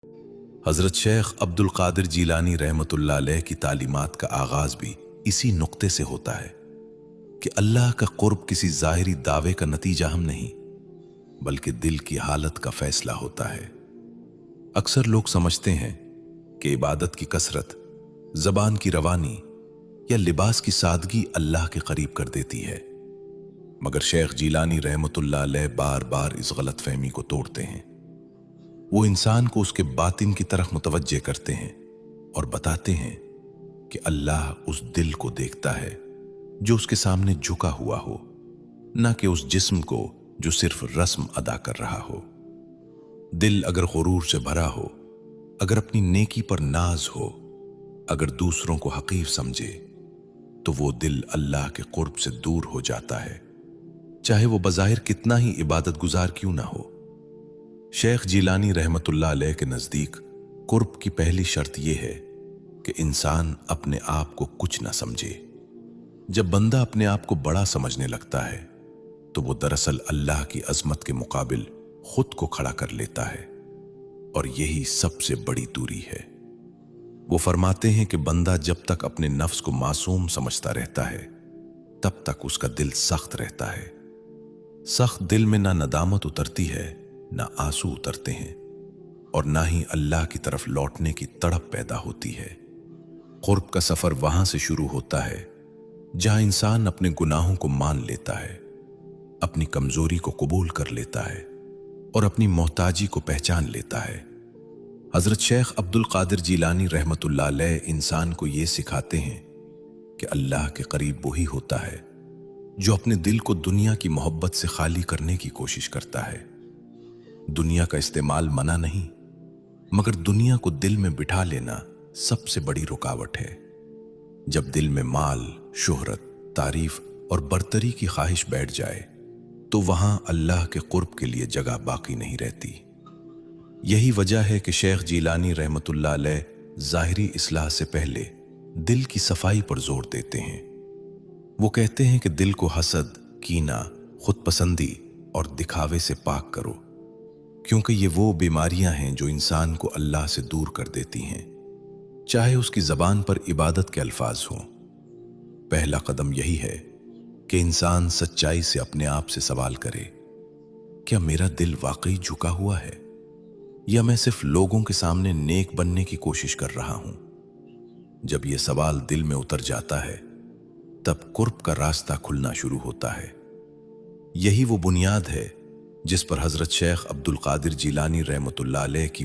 हज़रत शेख अब्दुल कादिर जीलानी रहमतुल्लाह अलैह की तालीमात का आगाज़ भी इसी नुक्ते से होता है कि अल्लाह का कुर्ब किसी ज़ाहिरी दावे का नतीजा हम नहीं, बल्कि दिल की हालत का फैसला होता है। अक्सर लोग समझते हैं कि इबादत की कसरत, ज़बान की रवानी या लिबास की सादगी अल्लाह के करीब कर देती है, मगर शेख जीलानी रहमतुल्लाह अलैह बार बार इस गलत फहमी को तोड़ते हैं। वो इंसान को उसके बातिन की तरफ मुतवज्जे करते हैं और बताते हैं कि अल्लाह उस दिल को देखता है जो उसके सामने झुका हुआ हो, ना कि उस जिस्म को जो सिर्फ रस्म अदा कर रहा हो। दिल अगर गुरूर से भरा हो, अगर अपनी नेकी पर नाज हो, अगर दूसरों को हकीर समझे, तो वो दिल अल्लाह के कुर्ब से दूर हो जाता है, चाहे वो बज़ाहिर कितना ही इबादत गुजार क्यों ना हो। शेख जीलानी रहमतुल्लाह अलैह के नज़दीक कुर्ब की पहली शर्त यह है कि इंसान अपने आप को कुछ ना समझे। जब बंदा अपने आप को बड़ा समझने लगता है तो वो दरअसल अल्लाह की अजमत के मुकाबिल खुद को खड़ा कर लेता है, और यही सबसे बड़ी दूरी है। वो फरमाते हैं कि बंदा जब तक अपने नफ्स को मासूम समझता रहता है, तब तक उसका दिल सख्त रहता है। सख्त दिल में ना नदामत उतरती है, ना आंसू उतरते हैं, और ना ही अल्लाह की तरफ लौटने की तड़प पैदा होती है। कुर्ब का सफर वहां से शुरू होता है जहां इंसान अपने गुनाहों को मान लेता है, अपनी कमजोरी को कबूल कर लेता है और अपनी मोहताजी को पहचान लेता है। हजरत शेख अब्दुल कादिर जीलानी रहमतुल्लाह अलैह इंसान को यह सिखाते हैं कि अल्लाह के करीब वही होता है जो अपने दिल को दुनिया की मोहब्बत से खाली करने की कोशिश करता है। दुनिया का इस्तेमाल मना नहीं, मगर दुनिया को दिल में बिठा लेना सबसे बड़ी रुकावट है। जब दिल में माल, शोहरत, तारीफ और बरतरी की ख्वाहिश बैठ जाए तो वहां अल्लाह के कुर्ब के लिए जगह बाकी नहीं रहती। यही वजह है कि शेख जीलानी रहमतुल्लाह अलैह ज़ाहिरी इस्लाह से पहले दिल की सफाई पर जोर देते हैं। वो कहते हैं कि दिल को हसद, कीना, खुदपसंदी और दिखावे से पाक करो, क्योंकि ये वो बीमारियां हैं जो इंसान को अल्लाह से दूर कर देती हैं, चाहे उसकी जबान पर इबादत के अल्फाज हों। पहला कदम यही है कि इंसान सच्चाई से अपने आप से सवाल करे, क्या मेरा दिल वाकई झुका हुआ है, या मैं सिर्फ लोगों के सामने नेक बनने की कोशिश कर रहा हूं? जब यह सवाल दिल में उतर जाता है, तब कुर्ब का रास्ता खुलना शुरू होता है। यही वो बुनियाद है जिस पर हजरत शेख अब्दुल कादिर जीलानी रहमतुल्लाह अलैह की